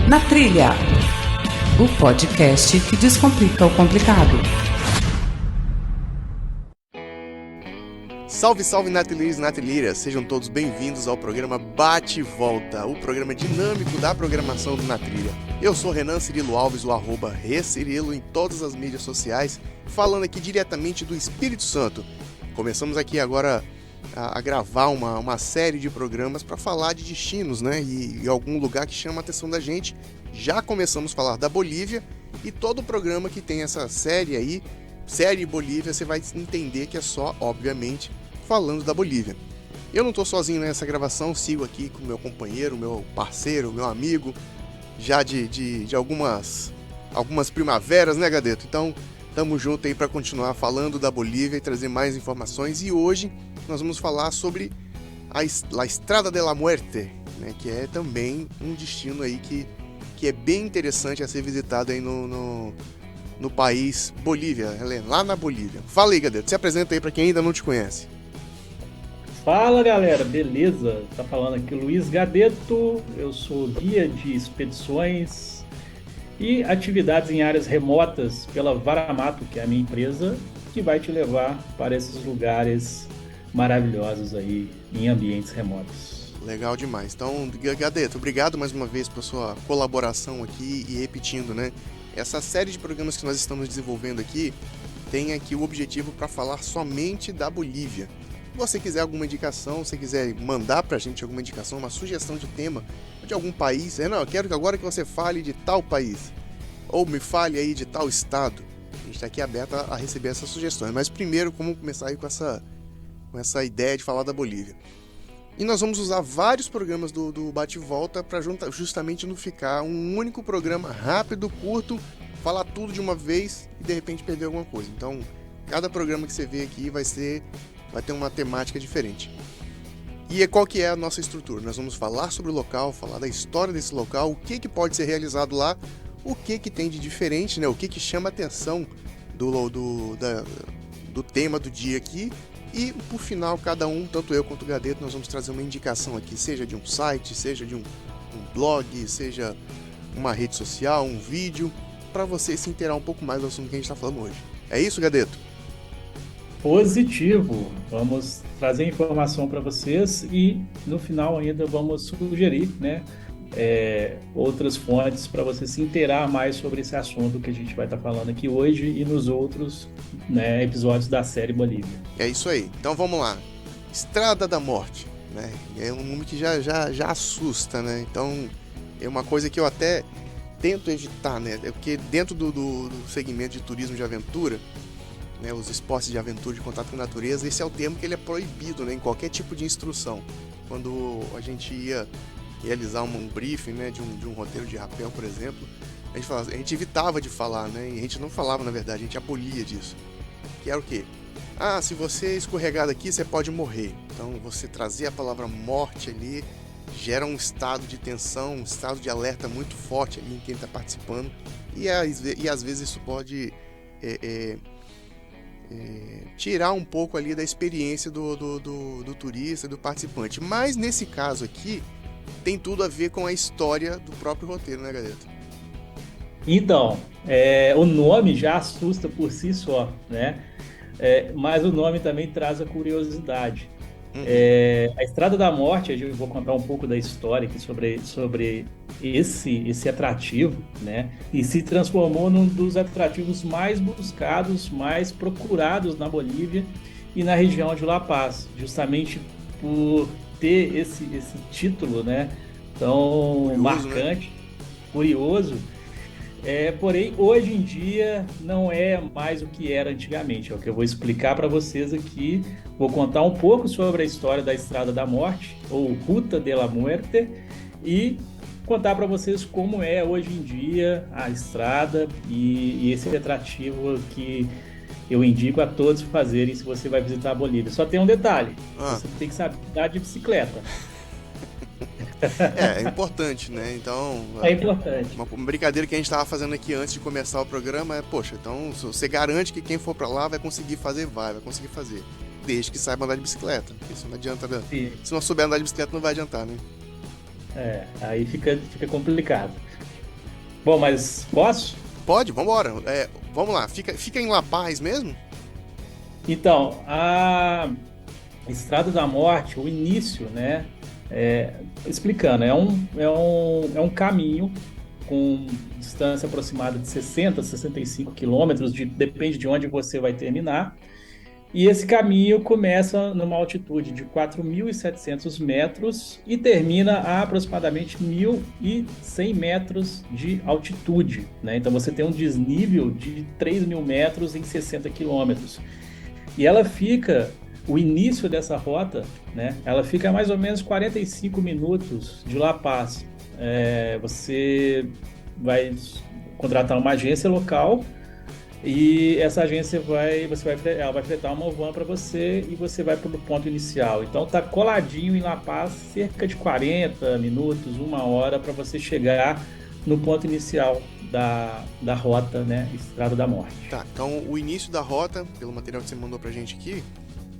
Na Trilha, o podcast que descomplica o complicado. Salve, salve Natilheiros e Natilheiras, sejam todos bem-vindos ao programa Bate e Volta, o programa dinâmico da programação do Na Trilha. Eu sou Renan Cirilo Alves, o @ReCirilo em todas as mídias sociais, falando aqui diretamente do Espírito Santo. Começamos aqui agora a gravar uma série de programas para falar de destinos, né? E algum lugar que chama a atenção da gente. Já começamos a falar da Bolívia e todo o programa que tem essa série aí, série Bolívia, você vai entender que é só, obviamente, falando da Bolívia. Eu não estou sozinho nessa gravação, sigo aqui com meu companheiro, meu parceiro, meu amigo, já de algumas primaveras, né, Gadeto? Então, tamo junto aí para continuar falando da Bolívia e trazer mais informações. E hoje nós vamos falar sobre a Estrada de la Muerte, né, que é também um destino aí que é bem interessante a ser visitado aí no país Bolívia, lá na Bolívia. Fala aí, Gadeto, se apresenta aí para quem ainda não te conhece. Fala, galera, beleza? Tá falando aqui Luiz Gadeto, eu sou guia de expedições e atividades em áreas remotas pela Varamato, que é a minha empresa, que vai te levar para esses lugares maravilhosos aí em ambientes remotos. Legal demais. Então, Gadeto, obrigado mais uma vez por sua colaboração aqui e repetindo, né? Essa série de programas que nós estamos desenvolvendo aqui tem aqui o objetivo para falar somente da Bolívia. Se você quiser alguma indicação, se quiser mandar pra gente alguma indicação, uma sugestão de tema de algum país, não, eu quero que agora que você fale de tal país, ou me fale aí de tal estado, a gente está aqui aberto a receber essas sugestões. Mas primeiro, vamos começar aí com essa ideia de falar da Bolívia. E nós vamos usar vários programas do Bate e Volta para justamente não ficar um único programa rápido, curto, falar tudo de uma vez e de repente perder alguma coisa. Então, cada programa que você vê aqui vai ter uma temática diferente. E qual que é a nossa estrutura? Nós vamos falar sobre o local, falar da história desse local, o que pode ser realizado lá, o que tem de diferente, né? O que chama a atenção do tema do dia aqui. E, por final, cada um, tanto eu quanto o Gadeto, nós vamos trazer uma indicação aqui, seja de um site, seja de um blog, seja uma rede social, um vídeo, para você se inteirar um pouco mais do assunto que a gente está falando hoje. É isso, Gadeto? Positivo! Vamos trazer informação para vocês e, no final, ainda vamos sugerir, né, outras fontes para você se inteirar mais sobre esse assunto que a gente vai estar falando aqui hoje e nos outros, né, episódios da série Bolívia. É isso aí. Então vamos lá. Estrada da Morte, né? É um nome que já assusta, né? Então é uma coisa que eu até tento evitar, né? Porque dentro do segmento de turismo de aventura, né, os esportes de aventura, de contato com a natureza, esse é o termo que ele é proibido, né, em qualquer tipo de instrução. Quando a gente ia realizar um briefing, né, de um roteiro de rapel, por exemplo, a gente evitava de falar, né, e a gente não falava, na verdade, a gente abolia disso. Que era o quê? Se você escorregar daqui, você pode morrer. Então, você trazer a palavra morte ali gera um estado de tensão, um estado de alerta muito forte ali em quem está participando, e às vezes isso pode tirar um pouco ali da experiência do turista, do participante. Mas nesse caso aqui, tem tudo a ver com a história do próprio roteiro, né, Gadeto? Então, o nome já assusta por si só, né? Mas o nome também traz a curiosidade. A Estrada da Morte, eu vou contar um pouco da história aqui sobre esse atrativo, né? E se transformou num dos atrativos mais buscados, mais procurados na Bolívia e na região de La Paz, justamente por ter esse título, né, tão curioso, marcante, né? Curioso. Porém, hoje em dia não é mais o que era antigamente. É o que eu vou explicar para vocês aqui. Vou contar um pouco sobre a história da Estrada da Morte, ou Ruta de la Muerte, e contar para vocês como é hoje em dia a estrada e esse atrativo que eu indico a todos fazerem se você vai visitar a Bolívia. Só tem um detalhe, você tem que saber andar de bicicleta. É importante, né? Então, é importante. Uma brincadeira que a gente estava fazendo aqui antes de começar o programa poxa, então você garante que quem for para lá vai conseguir fazer, vai conseguir fazer. Desde que saiba andar de bicicleta. Porque isso não adianta, né? Se não souber andar de bicicleta, não vai adiantar, né? Aí fica complicado. Bom, mas posso? Pode, vambora. Vamos lá, fica em La Paz mesmo? Então, a Estrada da Morte, o início, né? Explicando, é um caminho com distância aproximada de 60, 65 quilômetros, depende de onde você vai terminar. E esse caminho começa numa altitude de 4.700 metros e termina a aproximadamente 1.100 metros de altitude, né? Então você tem um desnível de 3.000 metros em 60 quilômetros. E o início dessa rota, né? Ela fica a mais ou menos 45 minutos de La Paz. Você vai contratar uma agência local e essa agência ela vai fretar uma van para você e você vai para o ponto inicial. Então tá coladinho em La Paz, cerca de 40 minutos, uma hora para você chegar no ponto inicial da rota, né? Estrada da Morte. Tá, então o início da rota, pelo material que você mandou pra gente aqui,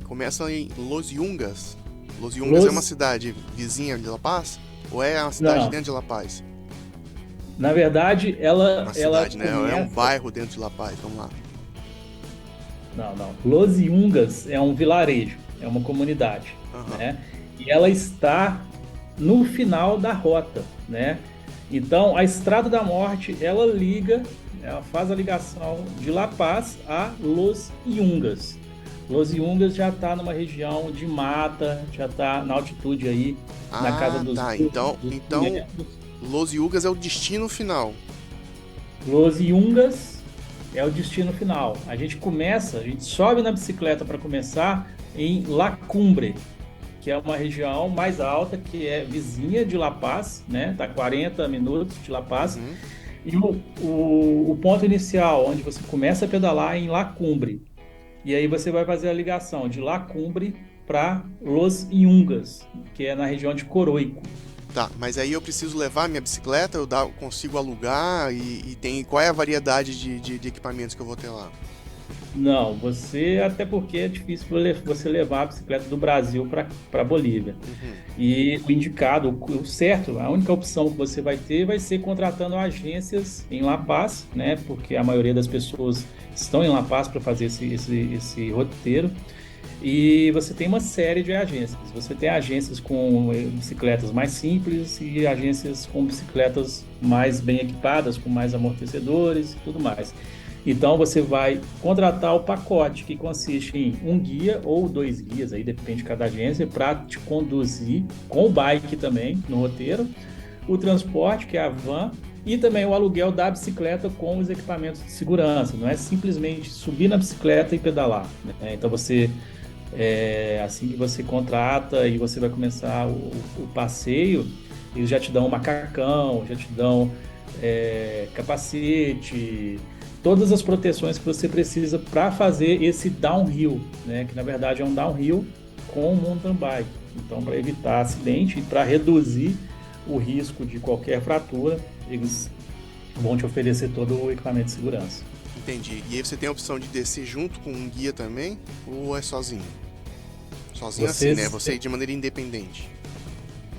começa em Los Yungas. Los Yungas é uma cidade vizinha de La Paz? Ou é uma cidade dentro de La Paz? Na verdade, ela Cidade, né? começa... É um bairro dentro de La Paz, vamos lá. Não. Los Yungas é um vilarejo, é uma comunidade, né? E ela está no final da rota, né? Então, a Estrada da Morte, ela faz a ligação de La Paz a Los Yungas. Los Yungas já está numa região de mata, já está na altitude aí, na casa dos... Tá, então Los Yungas é o destino final. Los Yungas é o destino final. A gente sobe na bicicleta para começar em La Cumbre, que é uma região mais alta, que é vizinha de La Paz, né? Tá 40 minutos de La Paz. E o ponto inicial, onde você começa a pedalar, é em La Cumbre. E aí você vai fazer a ligação de La Cumbre para Los Yungas, que é na região de Coroico. Tá, mas aí eu preciso levar minha bicicleta, consigo alugar qual é a variedade de equipamentos que eu vou ter lá? Não, até porque é difícil você levar a bicicleta do Brasil para Bolívia. E o indicado, o certo, a única opção que você vai ter vai ser contratando agências em La Paz, né? Porque a maioria das pessoas estão em La Paz para fazer esse roteiro. E você tem uma série de agências. Você tem agências com bicicletas mais simples e agências com bicicletas mais bem equipadas, com mais amortecedores e tudo mais. Então você vai contratar o pacote, que consiste em um guia ou 2 guias, aí depende de cada agência, para te conduzir com o bike também no roteiro, o transporte, que é a van, e também o aluguel da bicicleta com os equipamentos de segurança. Não é simplesmente subir na bicicleta e pedalar, né? Então assim que você contrata e você vai começar o passeio, eles já te dão um macacão, já te dão capacete, todas as proteções que você precisa para fazer esse downhill, né? Que na verdade é um downhill com mountain bike. Então, para evitar acidente e para reduzir o risco de qualquer fratura, eles vão te oferecer todo o equipamento de segurança. Entendi. E aí você tem a opção de descer junto com um guia também, ou é sozinho? Sozinho assim, né? Você de maneira independente.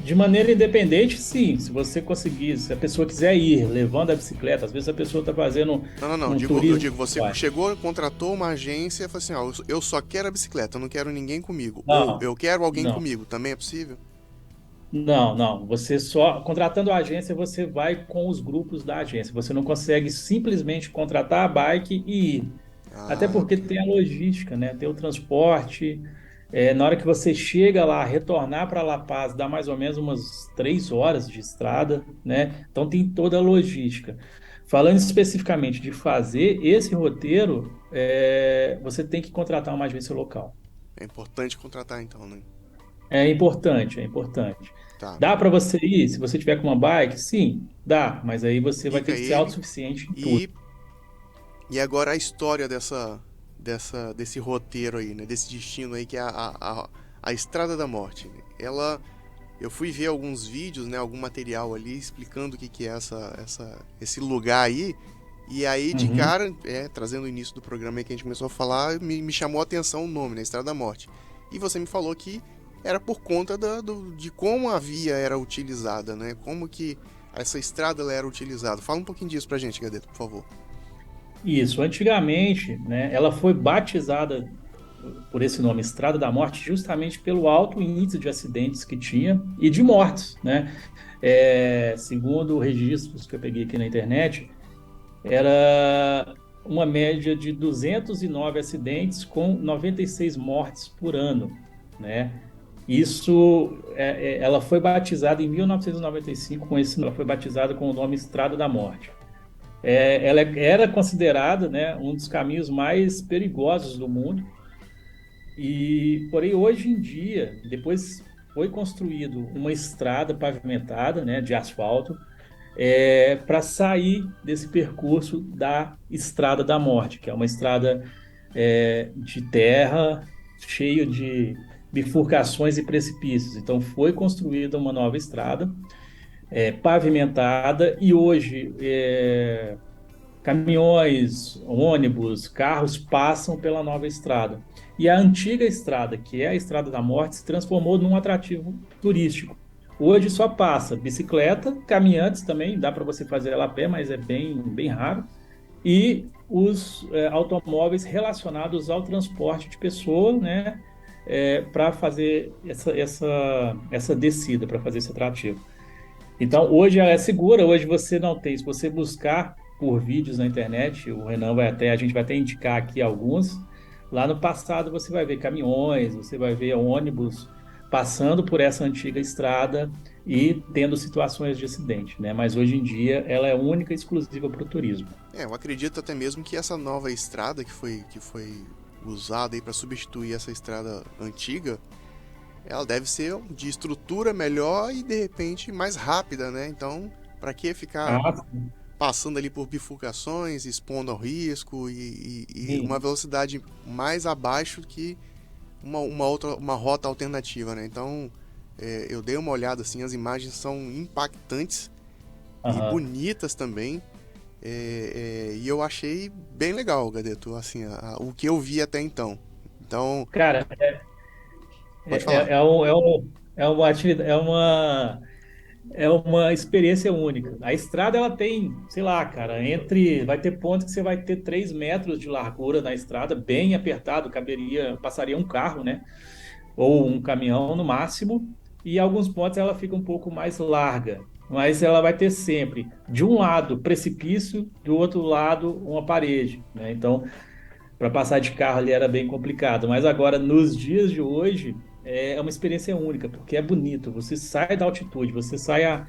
De maneira independente, sim. Se você conseguir, se a pessoa quiser ir levando a bicicleta, às vezes a pessoa está fazendo eu digo, você chegou, contratou uma agência e falou assim, eu só quero a bicicleta, eu não quero ninguém comigo. Ou eu quero alguém comigo, também é possível? Não. Você só, contratando a agência, você vai com os grupos da agência. Você não consegue simplesmente contratar a bike e ir. Até porque tem a logística, né? Tem o transporte. Na hora que você chega lá, retornar para La Paz, dá mais ou menos umas 3 horas de estrada, né? Então tem toda a logística. Falando especificamente de fazer esse roteiro, você tem que contratar uma agência local. É importante contratar então, né? É importante. Tá. Dá para você ir, se você tiver com uma bike? Sim, dá, mas aí você vai ter que ser autossuficiente em tudo. E agora a história desse roteiro aí, né? Desse destino aí que é a Estrada da Morte. Eu fui ver alguns vídeos, né? Algum material ali explicando o que é esse lugar aí. E aí, de cara, trazendo o início do programa aí que a gente começou a falar, me chamou a atenção o nome, né? Estrada da Morte. E você me falou que era por conta de como a via era utilizada, né? Como que essa estrada ela era utilizada. Fala um pouquinho disso pra gente, Gadeto, por favor. Isso, antigamente, né, ela foi batizada por esse nome Estrada da Morte justamente pelo alto índice de acidentes que tinha e de mortes, né? Segundo registros que eu peguei aqui na internet, era uma média de 209 acidentes com 96 mortes por ano, né? Isso, ela foi batizada em 1995 ela foi batizada com o nome Estrada da Morte. Ela era considerada, né, um dos caminhos mais perigosos do mundo. E, porém, hoje em dia, depois foi construído uma estrada pavimentada, né, de asfalto, para sair desse percurso da Estrada da Morte, que é uma estrada de terra, cheio de bifurcações e precipícios. Então, foi construída uma nova estrada, pavimentada, e hoje caminhões, ônibus, carros passam pela nova estrada. E a antiga estrada, que é a Estrada da Morte, se transformou num atrativo turístico. Hoje só passa bicicleta, caminhantes também, dá para você fazer ela a pé, mas é bem, bem raro, e os automóveis relacionados ao transporte de pessoas, né, para fazer essa descida, para fazer esse atrativo. Então, hoje ela é segura, hoje você não tem, se você buscar por vídeos na internet, o Renan a gente vai até indicar aqui alguns. Lá no passado você vai ver caminhões, você vai ver ônibus passando por essa antiga estrada e tendo situações de acidente, né? Mas hoje em dia ela é única e exclusiva para o turismo. Eu acredito até mesmo que essa nova estrada que foi usada aí para substituir essa estrada antiga, ela deve ser de estrutura melhor e de repente mais rápida, né? Então, para que ficar passando ali por bifurcações, expondo ao risco e uma velocidade mais abaixo que uma rota alternativa, né? Então, eu dei uma olhada assim, as imagens são impactantes e bonitas também. E eu achei bem legal, Gadeto, assim, o que eu vi até então. Então, cara, pode falar. uma atividade, é uma experiência única. A estrada, ela tem, sei lá, cara, vai ter pontos que você vai ter 3 metros de largura na estrada, bem apertado, passaria um carro, né? Ou um caminhão no máximo, e alguns pontos ela fica um pouco mais larga. Mas ela vai ter sempre, de um lado, precipício, do outro lado, uma parede, né? Então, para passar de carro ali era bem complicado. Mas agora, nos dias de hoje, é uma experiência única, porque é bonito. Você sai da altitude, você sai a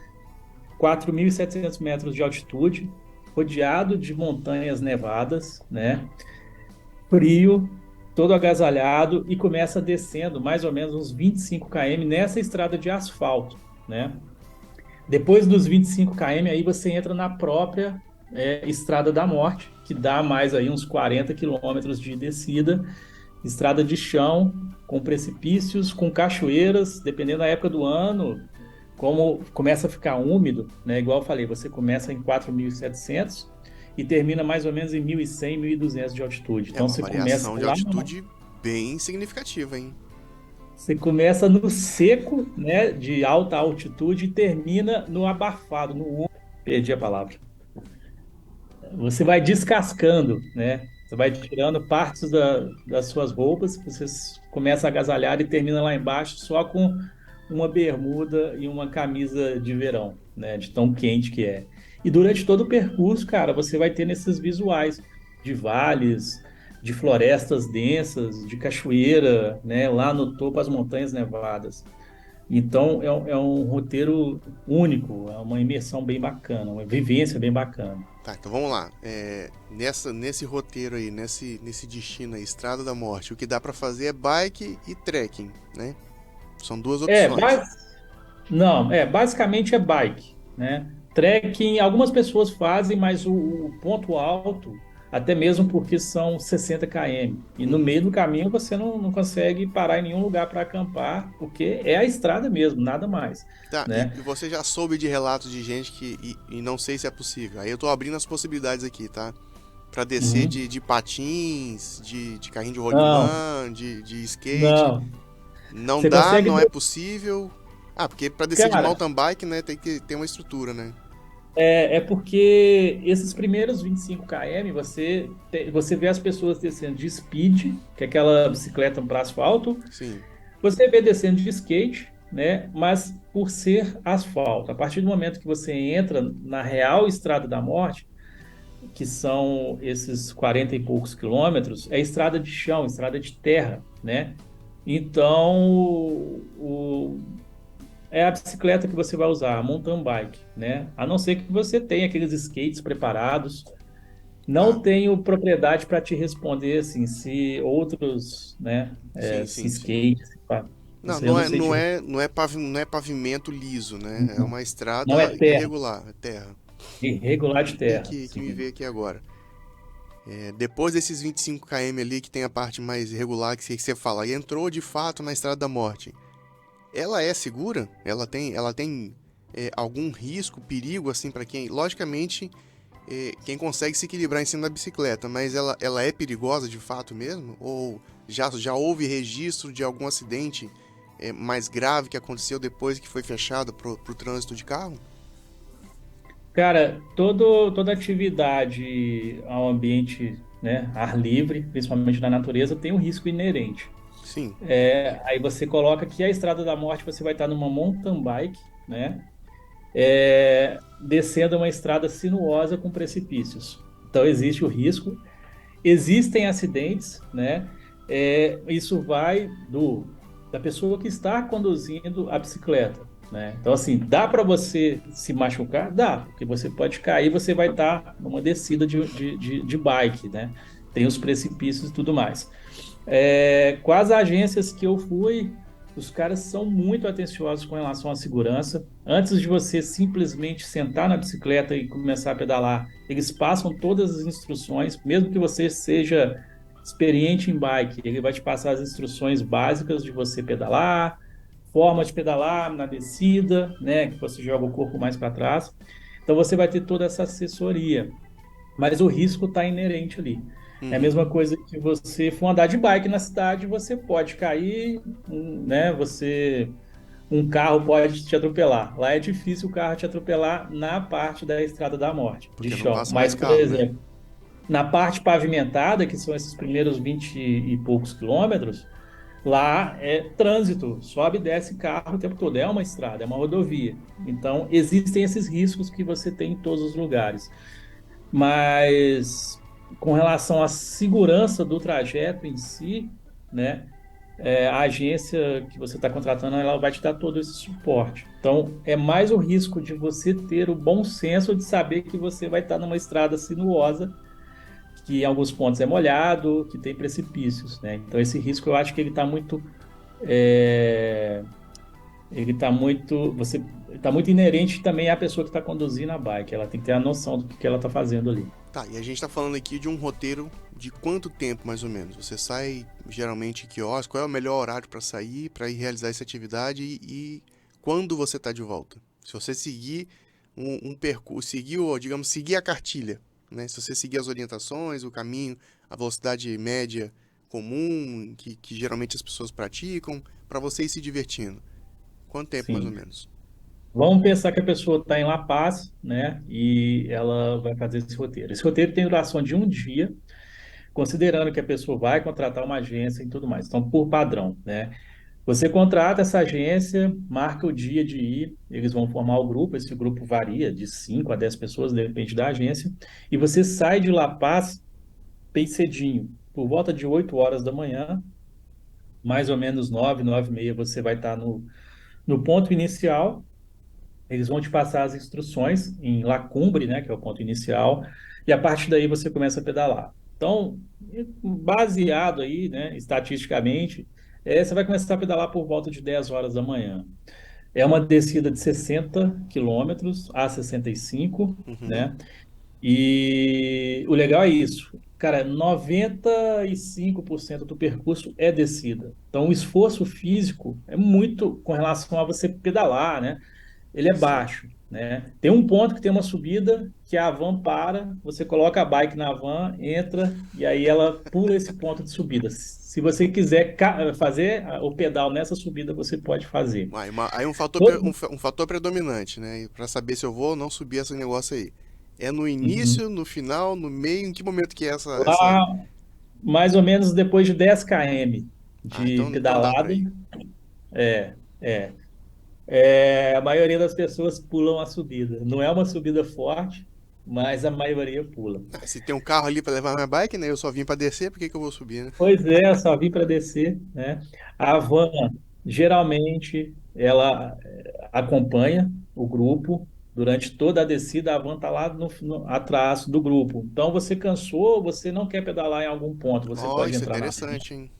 4.700 metros de altitude, rodeado de montanhas nevadas, né? Frio, todo agasalhado, e começa descendo mais ou menos uns 25 km nessa estrada de asfalto, né? Depois dos 25 km, aí você entra na própria Estrada da Morte, que dá mais aí uns 40 quilômetros de descida, estrada de chão, com precipícios, com cachoeiras, dependendo da época do ano, como começa a ficar úmido, né? Igual eu falei, você começa em 4.700 e termina mais ou menos em 1.100, 1.200 de altitude. Então você começa de altitude bem significativa, hein? Você começa no seco, né, de alta altitude, e termina no abafado, no úmido. Perdi a palavra. Você vai descascando, né? Você vai tirando partes das suas roupas, você começa a agasalhar e termina lá embaixo só com uma bermuda e uma camisa de verão, né? De tão quente que é. E durante todo o percurso, cara, você vai ter nesses visuais de vales, de florestas densas, de cachoeira, né? Lá no topo as montanhas nevadas. Então é um roteiro único, é uma imersão bem bacana, uma vivência bem bacana. Tá, então vamos lá. Nesse roteiro aí, nesse destino aí, Estrada da Morte, o que dá pra fazer é bike e trekking, né? São duas opções. Basicamente é bike, né? Trekking, algumas pessoas fazem, mas o ponto alto, até mesmo porque são 60 km. E no meio do caminho você não consegue parar em nenhum lugar para acampar, porque é a estrada mesmo, nada mais. Tá, né? e você já soube de relatos de gente e não sei se é possível. Aí eu tô abrindo as possibilidades aqui, tá? Pra descer de patins, de carrinho de rolimã, de skate. Não Você dá, consegue... não é possível. Porque pra descer de mountain bike, né, tem que ter uma estrutura, né? É porque esses primeiros 25 km você vê as pessoas descendo de speed, que é aquela bicicleta para asfalto, Sim. você vê descendo de skate, né? Mas por ser asfalto, a partir do momento que você entra na real Estrada da Morte, que são esses 40 e poucos quilômetros, é estrada de chão, estrada de terra, né? Então, é a bicicleta que você vai usar, a mountain bike, né? A não ser que você tenha aqueles skates preparados. Tá. Não tenho propriedade para te responder assim, se outros, né, Sim, se sim, sim. skate, Não, eu não não é, sei te não responder. é, não é, não é pavimento liso, né? É uma Não é estrada terra, irregular, é terra. irregular de E terra, que me sim. veio aqui agora. É, depois desses 25 km ali, que tem a parte mais irregular que você fala, e entrou de fato na Estrada da Morte. Ela é segura? Ela tem algum risco, perigo, assim, para quem... Logicamente, quem consegue se equilibrar em cima da bicicleta, mas ela é perigosa de fato mesmo? Ou já houve registro de algum acidente mais grave que aconteceu depois que foi fechado pro trânsito de carro? Cara, toda atividade ao ambiente, né, ar livre, principalmente na natureza, tem um risco inerente. Sim. Aí você coloca que a Estrada da Morte você vai estar numa mountain bike, né? Descendo uma estrada sinuosa com precipícios. Então existe o risco, existem acidentes, né? Isso vai da pessoa que está conduzindo a bicicleta, né? Então assim, dá para você se machucar? Dá, porque você pode cair, você vai estar numa descida de bike, né? Tem os precipícios e tudo mais. Com as agências que eu fui, os caras são muito atenciosos com relação à segurança. Antes de você simplesmente sentar na bicicleta e começar a pedalar, eles passam todas as instruções, mesmo que você seja experiente em bike, ele vai te passar as instruções básicas de você pedalar, forma de pedalar na descida, né, que você joga o corpo mais para trás. Então você vai ter toda essa assessoria, mas o risco está inerente ali. É a Uhum. mesma coisa que você for andar de bike na cidade, você pode cair, né? Um carro pode te atropelar. Lá é difícil o carro te atropelar na parte da Estrada da Morte, de Porque não chão. passa mais Mas, por carro, né? exemplo, na parte pavimentada, que são esses primeiros 20 e poucos quilômetros, lá é trânsito, sobe e desce carro o tempo todo. É uma estrada, é uma rodovia. Então, existem esses riscos que você tem em todos os lugares. Mas com relação à segurança do trajeto em si, né, a agência que você está contratando, ela vai te dar todo esse suporte. Então, é mais o risco de você ter o bom senso de saber que você vai estar numa estrada sinuosa, que em alguns pontos é molhado, que tem precipícios, né? Então, esse risco eu acho que é, ele está muito, você está muito inerente também à pessoa que está conduzindo a bike. Ela tem que ter a noção do que ela está fazendo ali. Tá, e a gente tá falando aqui de um roteiro de quanto tempo, mais ou menos? Você sai geralmente em quiosque? Qual é o melhor horário para sair, para ir realizar essa atividade e quando você tá de volta? Se você seguir um percurso, seguir, digamos, seguir a cartilha, né? Se você seguir as orientações, o caminho, a velocidade média comum que geralmente as pessoas praticam, para você ir se divertindo. Quanto tempo, mais ou Sim. menos? Vamos pensar que a pessoa está em La Paz, né? E ela vai fazer esse roteiro. Esse roteiro tem duração de um dia, considerando que a pessoa vai contratar uma agência e tudo mais. Então, por padrão, né? Você contrata essa agência, marca o dia de ir, eles vão formar o grupo, esse grupo varia de 5 a 10 pessoas, depende da agência, e você sai de La Paz bem cedinho, por volta de 8 horas da manhã, mais ou menos 9, 9 e meia, você vai estar no ponto inicial. Eles vão te passar as instruções em Lacumbre, né, que é o ponto inicial, e a partir daí você começa a pedalar. Então, baseado aí, né, estatisticamente, você vai começar a pedalar por volta de 10 horas da manhã. É uma descida de 60 quilômetros a 65, Uhum. né? E o legal é isso. Cara, 95% do percurso é descida. Então, o esforço físico é muito com relação a você pedalar, né? ele é Sim. baixo, né? Tem um ponto que tem uma subida que a van para, você coloca a bike na van, entra e aí ela pula esse ponto de subida. Se você quiser fazer o pedal nessa subida, você pode fazer. Aí um fator, Todo- um fator predominante, né? Pra saber se eu vou ou não subir esse negócio aí. É no Uhum. início, no final, no meio, em que momento que é essa... Lá, mais ou menos depois de 10 km Ah, de então dá pra pedalada, ir. é, é. A maioria das pessoas pulam a subida. Não é uma subida forte, mas a maioria pula. Ah, se tem um carro ali pra levar minha bike, né? Eu só vim pra descer, por que que eu vou subir, né? Pois é, só vim para descer, né? A van, geralmente, ela acompanha o grupo durante toda a descida. A van está lá atrás do grupo. Então, você cansou, você não quer pedalar em algum ponto, você Ó, pode isso é entrar na interessante, hein?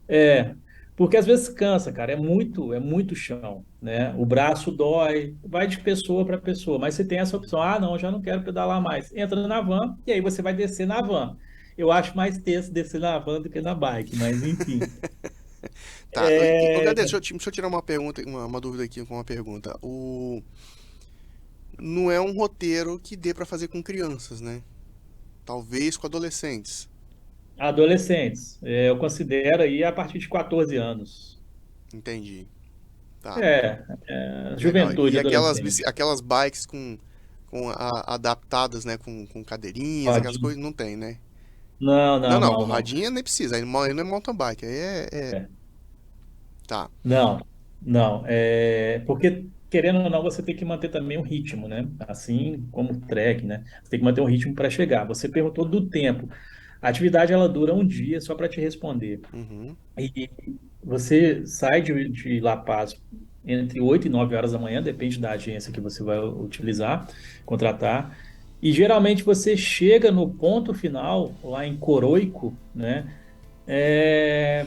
É, porque às vezes cansa, cara, é muito chão, né? O braço dói, vai de pessoa para pessoa, mas você tem essa opção, ah, não, já não quero pedalar mais. Entra na van e aí você vai descer na van. Eu acho mais tenso descer na van do que na bike, mas enfim. Tá, ô, É, Gade, deixa eu tirar uma pergunta, uma dúvida aqui com uma pergunta. Não é um roteiro que dê pra fazer com crianças, né? Talvez com adolescentes. adolescentes, eu considero aí a partir de 14 anos. Entendi. Tá, legal. Juventude, E adolescente. aquelas bikes adaptadas, né? Com cadeirinhas, aquelas Rodinha. coisas, não tem, né? Não, Não, não, não, não, não. rodinha nem precisa, aí não é mountain bike, É. Tá. Não, não. Porque, querendo ou não, você tem que manter também um ritmo, né? Assim como o trek, né? Você tem que manter um ritmo para chegar. Você perguntou do tempo. A atividade, ela dura um dia, só para te responder. Uhum, E você sai de La Paz entre 8 e 9 horas da manhã, depende da agência que você vai utilizar, contratar. E geralmente você chega no ponto final, lá em Coroico, né?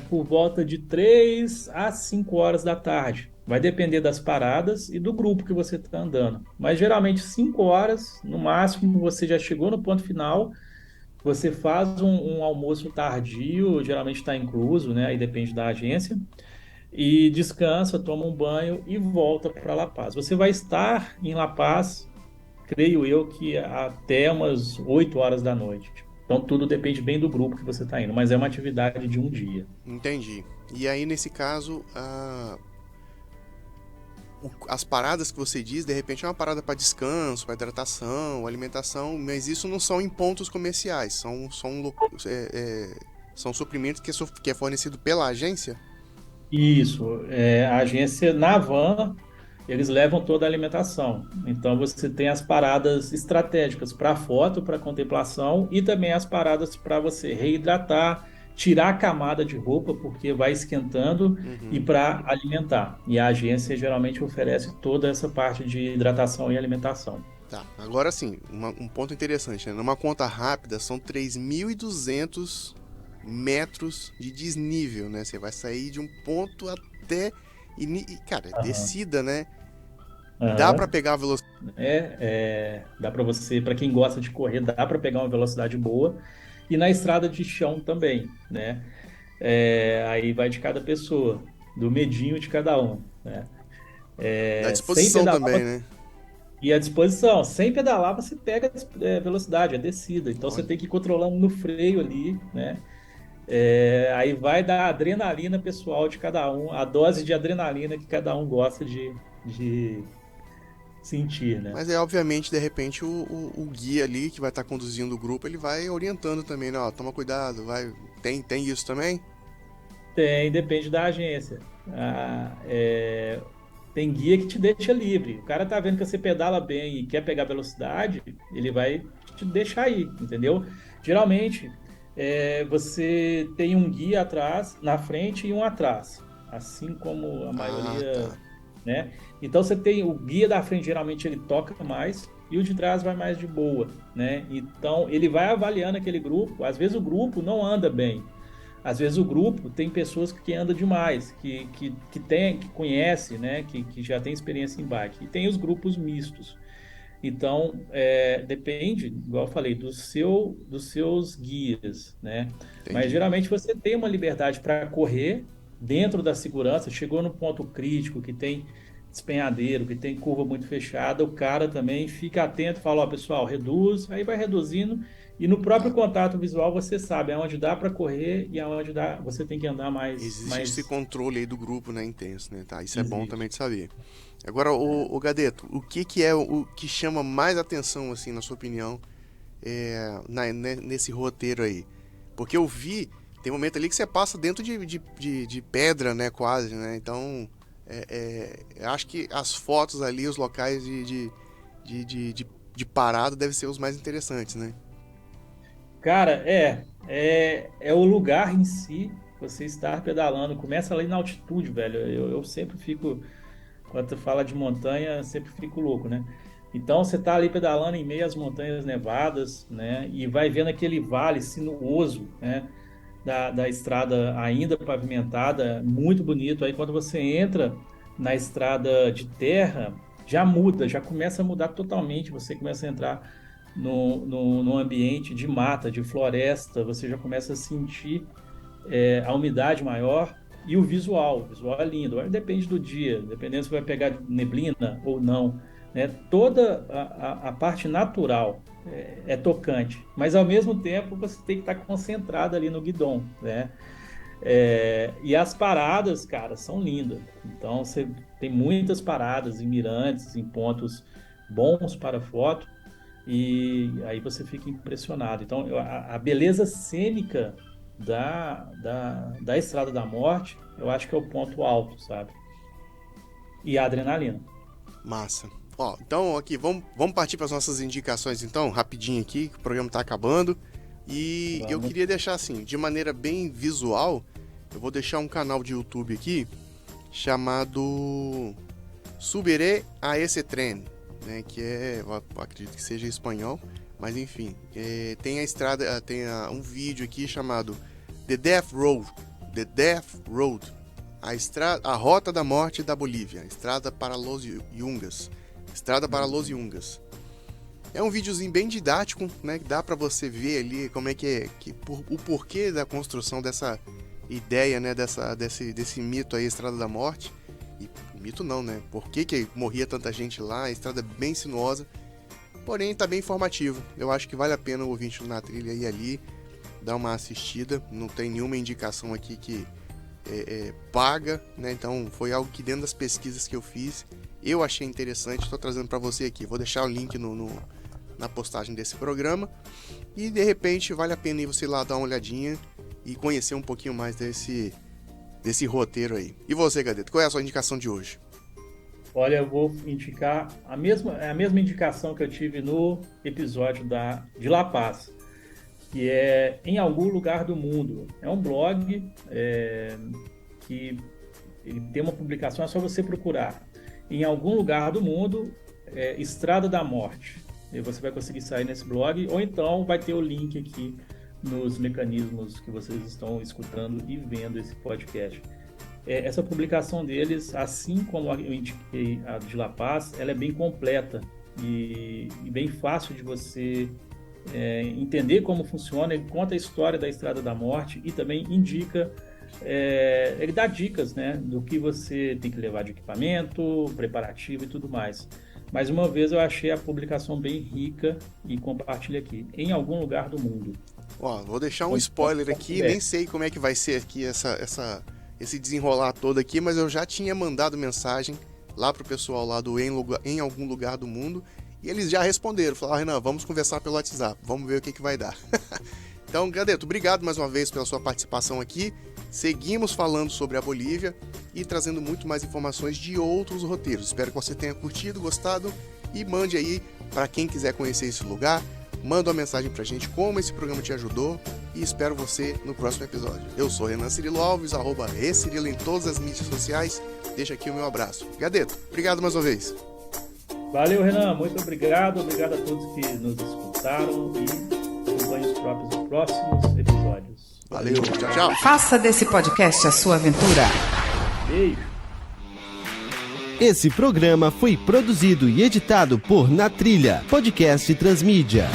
Por volta de 3 a 5 horas da tarde. Vai depender das paradas e do grupo que você está andando. Mas geralmente 5 horas, no máximo, você já chegou no ponto final. Você faz um almoço tardio, geralmente está incluso, né? Aí depende da agência. E descansa, toma um banho e volta para La Paz. Você vai estar em La Paz, creio eu, que até umas 8 horas da noite. Então tudo depende bem do grupo que você está indo, mas é uma atividade de um dia. entendi. E aí, nesse caso, as paradas que você diz, de repente é uma parada para descanso, para hidratação, alimentação, mas isso não são em pontos comerciais, são suprimentos que é fornecido pela agência? Isso, a agência na van, eles levam toda a alimentação. Então você tem as paradas estratégicas para foto, para contemplação e também as paradas para você reidratar, tirar a camada de roupa porque vai esquentando e Uhum. para alimentar. E a agência geralmente oferece toda essa parte de hidratação e alimentação. Tá, agora sim, um ponto interessante, né? Numa conta rápida, são 3.200 metros de desnível, né? Você vai sair de um ponto até. Cara, é Aham. descida, né? Dá pra Aham. pegar a velocidade. Dá para você, para quem gosta de correr, dá para pegar uma velocidade boa. E na estrada de chão também, né? Aí vai de cada pessoa, do medinho de cada um, né? Da Sem disposição pedalar também, né? e à disposição. Sem pedalar, você pega velocidade, a descida. Então você Olha. tem que ir controlando no freio ali, né? Aí vai da adrenalina pessoal de cada um, a dose de adrenalina que cada um gosta de sentir, né? Mas é obviamente, de repente, o guia ali que vai estar conduzindo o grupo, ele vai orientando também, né? Ó, toma cuidado, vai. Tem isso também? Tem, depende da agência. Tem guia que te deixa livre. O cara tá vendo que você pedala bem e quer pegar velocidade, ele vai te deixar aí, entendeu? Geralmente, você tem um guia atrás, na frente e um atrás, assim como a Ah, maioria, tá. né? Então você tem o guia da frente, geralmente ele toca mais e o de trás vai mais de boa, né? Então ele vai avaliando aquele grupo. Às vezes o grupo não anda bem. Às vezes o grupo tem pessoas que andam demais, que conhece, né, que já tem experiência em bike. E tem os grupos mistos. Então, depende, igual eu falei, dos seus guias, né? Mas Entendi. geralmente você tem uma liberdade para correr dentro da segurança. Chegou no ponto crítico que tem. despenhadeiro, que tem curva muito fechada, o cara também fica atento e fala, ó, pessoal, reduz, aí vai reduzindo, e no próprio contato visual você sabe aonde dá para correr e aonde você tem que andar mais... Existe esse controle aí do grupo, né, intenso, né, tá? Isso Existe. É bom também de saber. Agora, o Gadeto, o que é o que chama mais atenção, assim, na sua opinião, nesse roteiro aí? Porque eu vi, tem momento ali que você passa dentro de pedra, né, quase, né, então... eu acho que as fotos ali, os locais de parada devem ser os mais interessantes, né? Cara, é o lugar em si, você estar pedalando, começa ali na altitude, velho. Eu sempre fico, quando tu fala de montanha, sempre fico louco, né? Então você tá ali pedalando em meio às montanhas nevadas, né? E vai vendo aquele vale sinuoso, né? Da estrada ainda pavimentada, muito bonito. Aí quando você entra na estrada de terra, já muda, já começa a mudar totalmente. Você começa a entrar no ambiente de mata, de floresta, você já começa a sentir a umidade maior e o visual. O visual é lindo. Depende do dia, dependendo se vai pegar neblina ou não. Né? Toda a parte natural é tocante, mas ao mesmo tempo você tem que estar concentrado ali no guidão, né? E as paradas, cara, são lindas. Então você tem muitas paradas em mirantes, em pontos bons para foto, e aí você fica impressionado. Então a beleza cênica da Estrada da Morte, eu acho que é o ponto alto, sabe? E a adrenalina. Massa. Ó, então aqui, vamos partir para as nossas indicações então, rapidinho aqui, que o programa tá acabando. E eu queria deixar assim, de maneira bem visual, eu vou deixar um canal de YouTube aqui, chamado Subiré a esse Tren, né, que eu acredito que seja em espanhol, mas enfim, tem a estrada, tem um vídeo aqui chamado The Death Road, a Rota da Morte da Bolívia, Estrada para Los Yungas. É um videozinho bem didático, né? Que dá para você ver ali como é o porquê da construção dessa ideia, né? Desse mito aí, Estrada da Morte. E mito não, né? Por que morria tanta gente lá? A estrada é bem sinuosa, porém tá bem informativo. Eu acho que vale a pena o ouvinte na trilha ir ali, dar uma assistida. Não tem nenhuma indicação aqui que paga, né? Então foi algo que dentro das pesquisas que eu fiz eu achei interessante, estou trazendo para você aqui. Vou deixar o link na postagem desse programa e de repente vale a pena ir você lá dar uma olhadinha e conhecer um pouquinho mais desse roteiro aí. E você, Gadeto, qual é a sua indicação de hoje? Olha, eu vou indicar a mesma indicação que eu tive no episódio de La Paz, que é Em Algum Lugar do Mundo. É um blog que ele tem uma publicação, é só você procurar. Em Algum Lugar do Mundo, Estrada da Morte. E você vai conseguir sair nesse blog, ou então vai ter o link aqui nos mecanismos que vocês estão escutando e vendo esse podcast. Essa publicação deles, assim como eu indiquei a de La Paz, ela é bem completa e bem fácil de você entender como funciona. Ele conta a história da Estrada da Morte e também indica, ele dá dicas, né, do que você tem que levar de equipamento, preparativo e tudo mais. Mais uma vez eu achei a publicação bem rica e compartilho aqui. Em Algum Lugar do Mundo. Ó, vou deixar um spoiler aqui, nem sei como é que vai ser aqui esse desenrolar todo aqui, mas eu já tinha mandado mensagem lá pro pessoal lá do Em Algum Lugar do Mundo e eles já responderam, falaram: Renan, vamos conversar pelo WhatsApp, vamos ver o que vai dar. Então, Gadeto, obrigado mais uma vez pela sua participação aqui. Seguimos falando sobre a Bolívia e trazendo muito mais informações de outros roteiros. Espero que você tenha curtido, gostado e mande aí para quem quiser conhecer esse lugar. Manda uma mensagem pra gente como esse programa te ajudou e espero você no próximo episódio. Eu sou Renan Cirilo Alves, @recirilo em todas as mídias sociais. Deixa aqui o meu abraço. Gadeto, obrigado mais uma vez. Valeu, Renan, muito obrigado. Obrigado a todos que nos escutaram e acompanhem os próximos episódios. Valeu, tchau, tchau. Faça desse podcast a sua aventura. Beijo. Esse programa foi produzido e editado por Na Trilha, podcast Transmídia.